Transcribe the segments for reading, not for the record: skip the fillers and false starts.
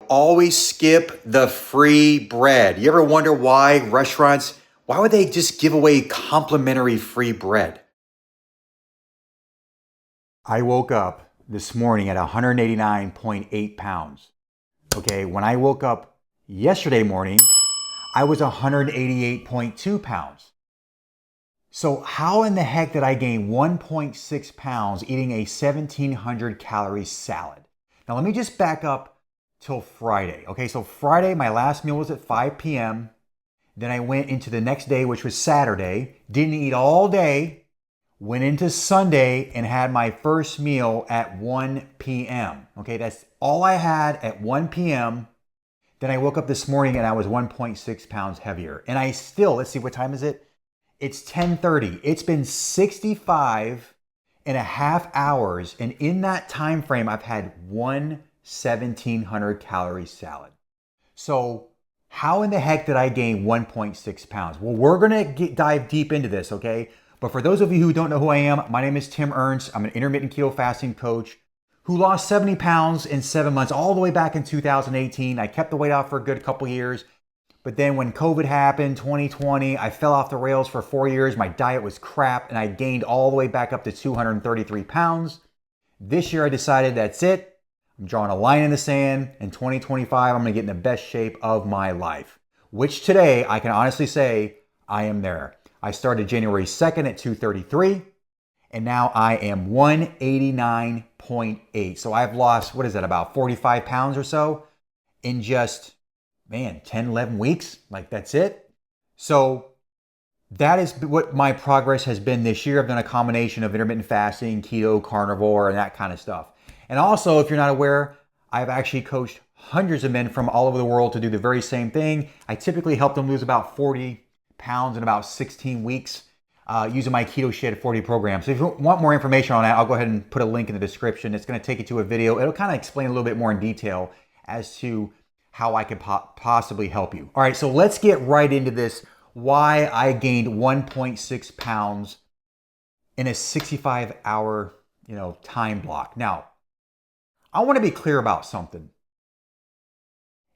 always skip the free bread. You ever wonder why restaurants, why would they just give away complimentary free bread? I woke up this morning at 189.8 pounds. Okay, when I woke up yesterday morning, I was 188.2 pounds. So how in the heck did I gain 1.6 pounds eating a 1,700 calorie salad? Now let me just back up till Friday. Okay, so Friday, my last meal was at 5 p.m. Then I went into the next day, which was Saturday, didn't eat all day, went into Sunday and had my first meal at 1 p.m. Okay, that's all I had at 1 p.m. Then I woke up this morning and I was 1.6 pounds heavier. And I still, let's see, what time is it? It's 10:30. It's been 65 and a half hours. And in that time frame, I've had one 1,700 calorie salad. So how in the heck did I gain 1.6 pounds? Well, we're going to dive deep into this, okay? But for those of you who don't know who I am, my name is Tim Ernst. I'm an intermittent keto fasting coach who lost 70 pounds in 7 months, all the way back in 2018. I kept the weight off for a good couple years. But then when COVID happened, 2020, I fell off the rails for 4 years. My diet was crap and I gained all the way back up to 233 pounds. This year I decided that's it. I'm drawing a line in the sand. In 2025, I'm gonna get in the best shape of my life, which today I can honestly say I am there. I started January 2nd at 233 and now I am 189.8. So I've lost, what is that, about 45 pounds or so in just 10, 11 weeks, like that's it. So that is what my progress has been this year. I've done a combination of intermittent fasting, keto, carnivore, and that kind of stuff. And also, if you're not aware, I've actually coached hundreds of men from all over the world to do the very same thing. I typically help them lose about 40 pounds in about 16 weeks using my Keto Shed 40 program. So if you want more information on that, I'll go ahead and put a link in the description. It's going to take you to a video. It'll kind of explain a little bit more in detail as to how I could possibly help you. All right, so let's get right into this. Why I gained 1.6 pounds in a 65-hour, time block. Now, I want to be clear about something.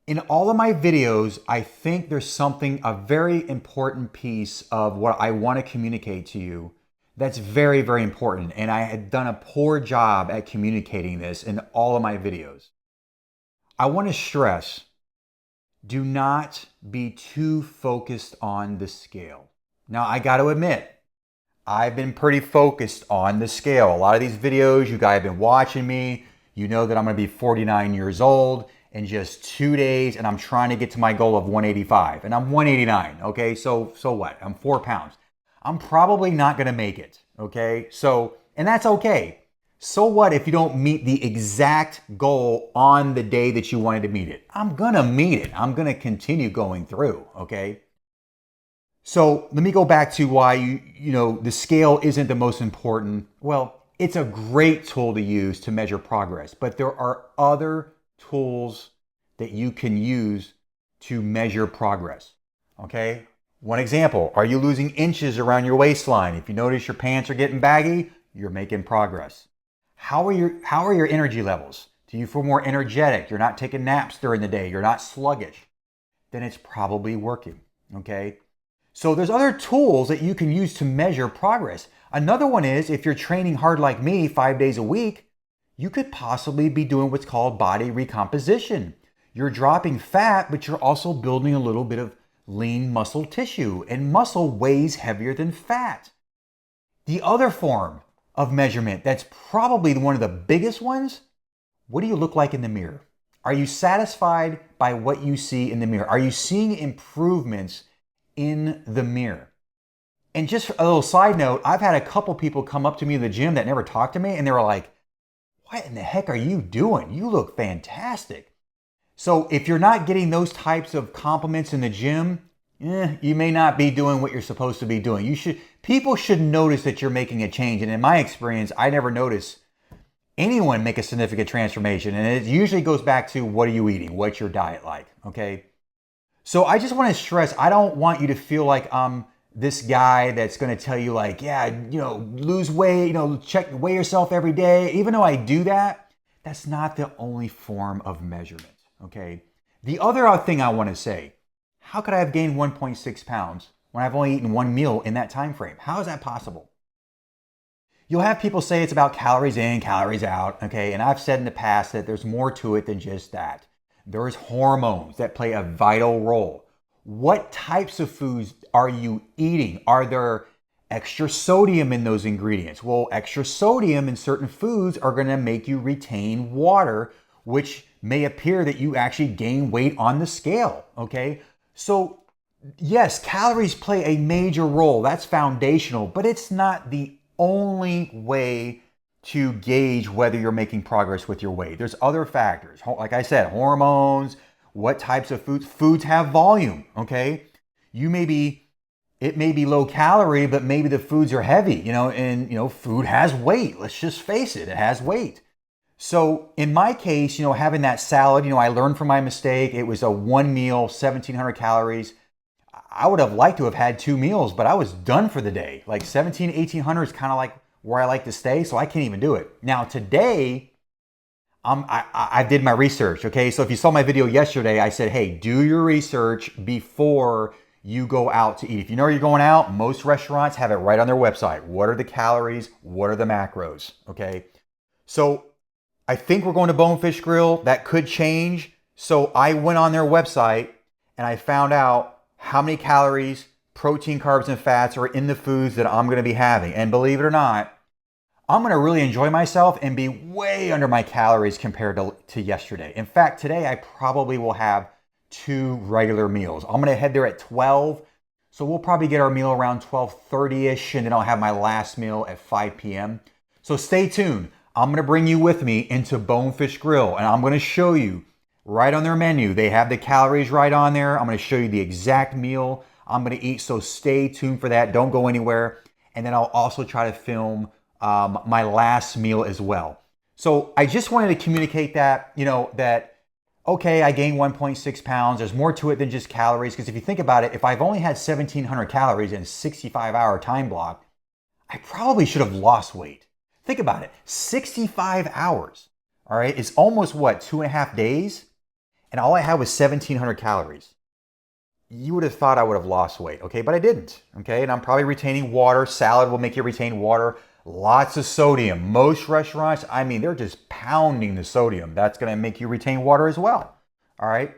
In all of my videos, I think there's a very important piece of what I want to communicate to you that's very, very important. And I had done a poor job at communicating this in all of my videos. I want to stress, do not be too focused on the scale. Now, I got to admit, I've been pretty focused on the scale. A lot of these videos, you guys have been watching me. You know that I'm going to be 49 years old in just 2 days, and I'm trying to get to my goal of 185, and I'm 189, okay? So what? I'm 4 pounds. I'm probably not going to make it, okay? And that's okay. So what if you don't meet the exact goal on the day that you wanted to meet it? I'm going to meet it. I'm going to continue going through, okay? So let me go back to why the scale isn't the most important. Well, it's a great tool to use to measure progress, but there are other tools that you can use to measure progress, okay? One example, are you losing inches around your waistline? If you notice your pants are getting baggy, you're making progress. How are your energy levels? Do you feel more energetic? You're not taking naps during the day. You're not sluggish. Then it's probably working, okay? So there's other tools that you can use to measure progress. Another one is if you're training hard like me 5 days a week, you could possibly be doing what's called body recomposition. You're dropping fat, but you're also building a little bit of lean muscle tissue, and muscle weighs heavier than fat. The other form of measurement that's probably one of the biggest ones, what do you look like in the mirror? Are you satisfied by what you see in the mirror? Are you seeing improvements in the mirror? And just a little side note, I've had a couple people come up to me in the gym that never talked to me, and they were like, what in the heck are you doing? You look fantastic. So if you're not getting those types of compliments in the gym, you may not be doing what you're supposed to be doing. People should notice that you're making a change. And in my experience, I never notice anyone make a significant transformation. And it usually goes back to, what are you eating? What's your diet like? Okay. So I just want to stress, I don't want you to feel like I'm this guy that's going to tell you like, lose weight, weigh yourself every day. Even though I do that, that's not the only form of measurement. okay? The other thing I want to say, how could I have gained 1.6 pounds when I've only eaten one meal in that time frame? How is that possible? You'll have people say it's about calories in, calories out, okay? And I've said in the past that there's more to it than just that. There's hormones that play a vital role. What types of foods are you eating? Are there extra sodium in those ingredients? Well, extra sodium in certain foods are going to make you retain water, which may appear that you actually gain weight on the scale, okay? So yes, calories play a major role. That's foundational, but it's not the only way to gauge whether you're making progress with your weight. There's other factors. Like I said, hormones, what types of foods. Foods have volume, okay? It may be low calorie, but maybe the foods are heavy, and food has weight. Let's just face it, it has weight. So in my case, having that salad, I learned from my mistake. It was a one meal, 1,700 calories. I would have liked to have had two meals, but I was done for the day. Like 1,800 is kind of like where I like to stay, so I can't even do it. Now today, I did my research, okay? So if you saw my video yesterday, I said, hey, do your research before you go out to eat. If you know you're going out, most restaurants have it right on their website. What are the calories? What are the macros, okay? So I think we're going to Bonefish Grill. That could change. So I went on their website and I found out how many calories, protein, carbs, and fats are in the foods that I'm going to be having. And believe it or not, I'm going to really enjoy myself and be way under my calories compared to yesterday. In fact, today I probably will have two regular meals. I'm going to head there at 12. So we'll probably get our meal around 12:30ish, and then I'll have my last meal at 5 p.m. So stay tuned. I'm going to bring you with me into Bonefish Grill, and I'm going to show you right on their menu. They have the calories right on there. I'm going to show you the exact meal I'm going to eat. So stay tuned for that. Don't go anywhere. And then I'll also try to film my last meal as well. So I just wanted to communicate that, okay, I gained 1.6 pounds. There's more to it than just calories. Because if you think about it, if I've only had 1,700 calories in a 65-hour time block, I probably should have lost weight. Think about it. 65 hours, all right, is almost what, 2.5 days? And all I had was 1,700 calories. You would have thought I would have lost weight, okay? But I didn't, okay? And I'm probably retaining water. Salad will make you retain water. Lots of sodium. Most restaurants, they're just pounding the sodium. That's going to make you retain water as well, all right?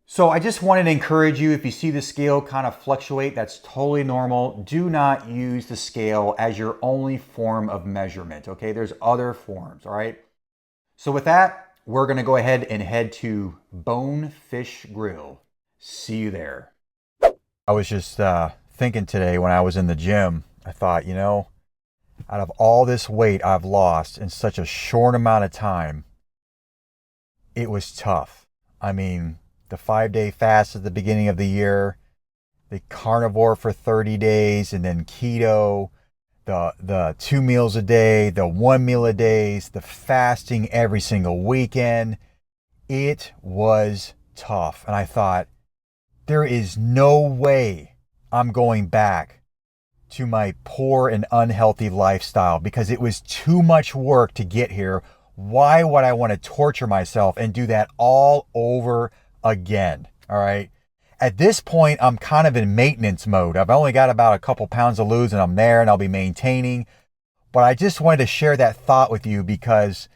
So I just wanted to encourage you, if you see the scale kind of fluctuate, that's totally normal. Do not use the scale as your only form of measurement, okay? There's other forms, all right? So with that, we're going to go ahead and head to Bonefish Grill. See you there. I was just thinking today when I was in the gym, I thought, out of all this weight I've lost in such a short amount of time, it was tough. The 5-day fast at the beginning of the year, the carnivore for 30 days, and then keto, the 2 meals a day, the 1 meal a day, the fasting every single weekend. It was tough. And I thought, there is no way I'm going back to my poor and unhealthy lifestyle because it was too much work to get here. Why would I want to torture myself and do that all over again? All right. At this point, I'm kind of in maintenance mode. I've only got about a couple pounds to lose and I'm there and I'll be maintaining. But I just wanted to share that thought with you because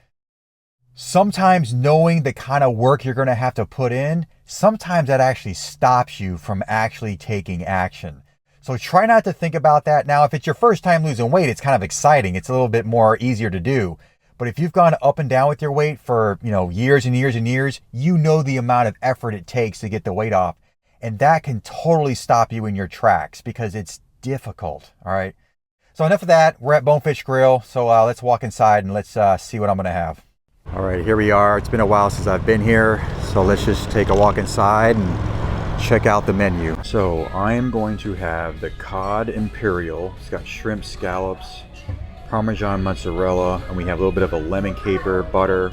sometimes knowing the kind of work you're going to have to put in, sometimes that actually stops you from actually taking action. So try not to think about that. Now, if it's your first time losing weight, it's kind of exciting. It's a little bit more easier to do. But if you've gone up and down with your weight for, years and years and years, the amount of effort it takes to get the weight off. And that can totally stop you in your tracks because it's difficult. All right. So enough of that. We're at Bonefish Grill. So let's walk inside and let's see what I'm going to have. All right, here we are. It's been a while since I've been here. So let's just take a walk inside and check out the menu. So I am going to have the cod imperial. It's got shrimp scallops, Parmesan mozzarella, and we have a little bit of a lemon caper butter.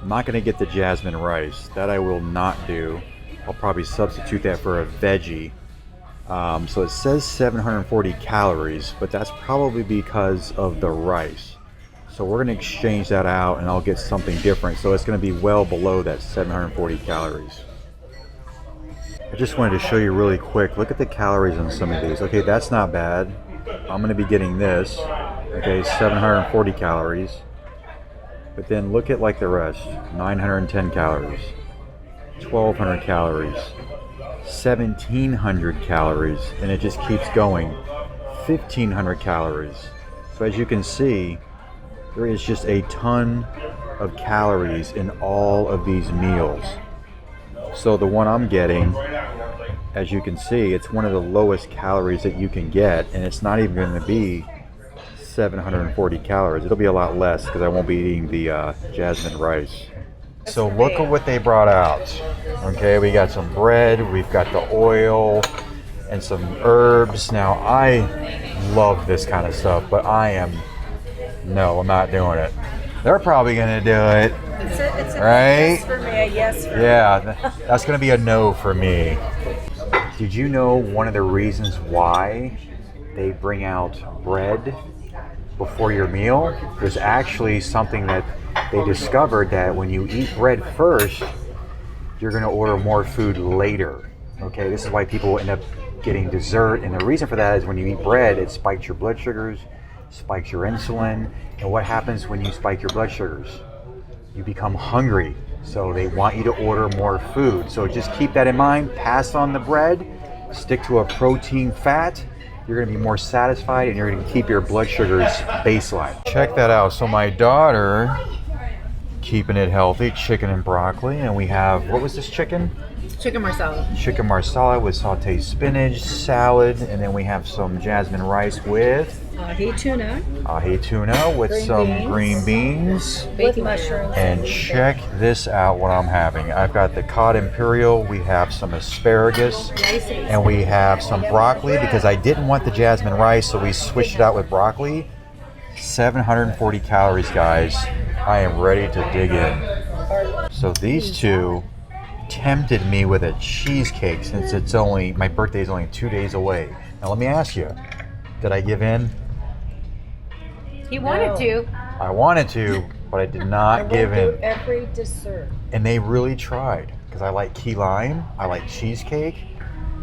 I'm not going to get the jasmine rice. That I will not do. I'll probably substitute that for a veggie. So it says 740 calories, but that's probably because of the rice. So we're gonna exchange that out and I'll get something different. So it's gonna be well below that 740 calories. I just wanted to show you really quick. Look at the calories on some of these. Okay, that's not bad. I'm gonna be getting this. Okay, 740 calories. But then look at like the rest. 910 calories, 1200 calories, 1700 calories, and it just keeps going. 1500 calories. So as you can see, there is just a ton of calories in all of these meals. So the one I'm getting, as you can see, it's one of the lowest calories that you can get, and it's not even going to be 740 calories. It'll be a lot less because I won't be eating the jasmine rice. So look at what they brought out. Okay, we got some bread, we've got the oil, and some herbs. Now I love this kind of stuff, but I'm not doing it. They're probably gonna do it. It's a right? yes for me, a yes for me. Yeah, that's gonna be a no for me. Did you know one of the reasons why they bring out bread before your meal? There's actually something that they discovered, that when you eat bread first, you're gonna order more food later. Okay, this is why people end up getting dessert, and the reason for that is when you eat bread, it spikes your blood sugars, spikes your insulin, and what happens when you spike your blood sugars? You become hungry, so they want you to order more food. So just keep that in mind, pass on the bread, stick to a protein fat, you're gonna be more satisfied and you're gonna keep your blood sugars baseline. Check that out. So my daughter, keeping it healthy, chicken and broccoli, and we have, what was this chicken? Chicken marsala. Chicken marsala with sauteed spinach, salad, and then we have some jasmine rice with Ahi tuna with green beans, with mushrooms. And check this out what I'm having. I've got the cod imperial, we have some asparagus, and we have some broccoli because I didn't want the jasmine rice, so we switched it out with broccoli. 740 calories, guys. I am ready to dig in. So these two tempted me with a cheesecake since my birthday is only 2 days away. Now let me ask you, did I give in? He wanted to. I wanted to, but I did not give in. Every dessert. And they really tried, because I like key lime, I like cheesecake,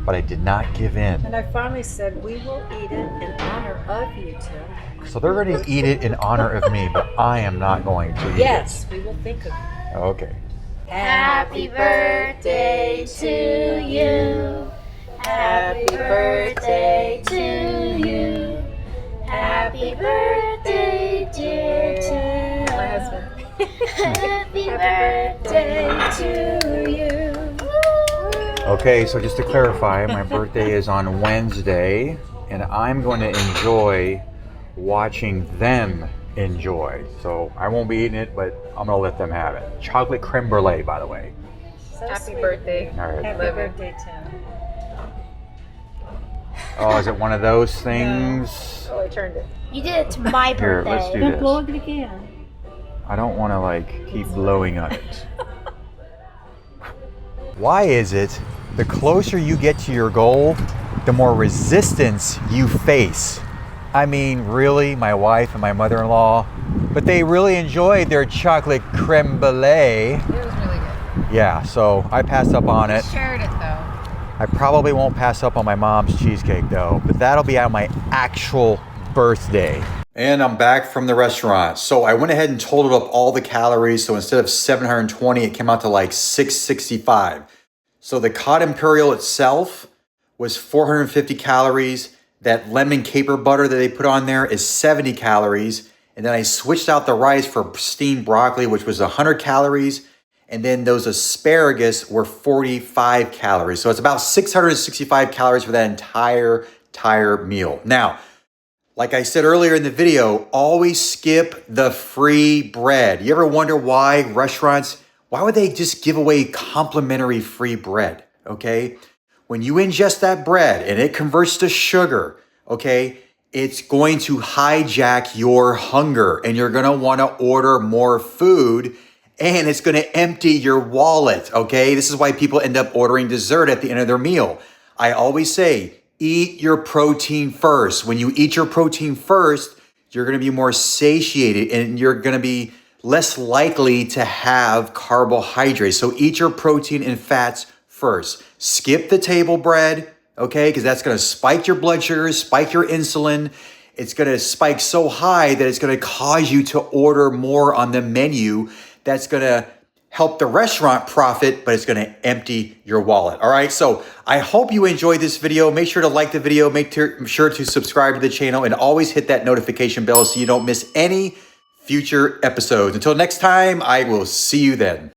but I did not give in. And I finally said, we will eat it in honor of you, Tim. So they're going to eat it in honor of me, but I am not going to eat it. Yes, we will think of you. Okay. Happy birthday to you. Happy birthday to you. Happy birthday, dear Tim. My husband. Happy birthday to you. Okay, so just to clarify, my birthday is on Wednesday, and I'm going to enjoy watching them enjoy. So I won't be eating it, but I'm going to let them have it. Chocolate creme brulee, by the way. So Happy sweet. birthday. All right. Happy birthday, Tim. Oh, is it one of those things? Oh, I turned it. You did it to my Here, birthday. let's do Then this. blow it again. I don't want to like keep blowing on it. Why is it the closer you get to your goal, the more resistance you face? I mean, really, my wife and my mother-in-law, but they really enjoyed their chocolate creme brulee. It was really good. Yeah, so I passed up on it. Shared it though. I probably won't pass up on my mom's cheesecake though, but that'll be on my actual birthday. And I'm back from the restaurant. So I went ahead and totaled up all the calories. So instead of 720, it came out to like 665. So the cod imperial itself was 450 calories. That lemon caper butter that they put on there is 70 calories. And then I switched out the rice for steamed broccoli, which was 100 calories. And then those asparagus were 45 calories. So it's about 665 calories for that entire meal. Now, like I said earlier in the video, always skip the free bread. You ever wonder why restaurants, why would they just give away complimentary free bread, okay? When you ingest that bread and it converts to sugar, okay, it's going to hijack your hunger and you're gonna wanna order more food and it's gonna empty your wallet, okay? This is why people end up ordering dessert at the end of their meal. I always say, eat your protein first. When you eat your protein first, You're going to be more satiated and you're going to be less likely to have carbohydrates. So eat your protein and fats first. Skip the table bread, okay? Because that's going to spike your blood sugars, spike your insulin. It's going to spike so high that it's going to cause you to order more on the menu. That's going to help the restaurant profit, but it's going to empty your wallet. All right. So I hope you enjoyed this video. Make sure to like the video, make sure to subscribe to the channel, and always hit that notification bell so you don't miss any future episodes. Until next time, I will see you then.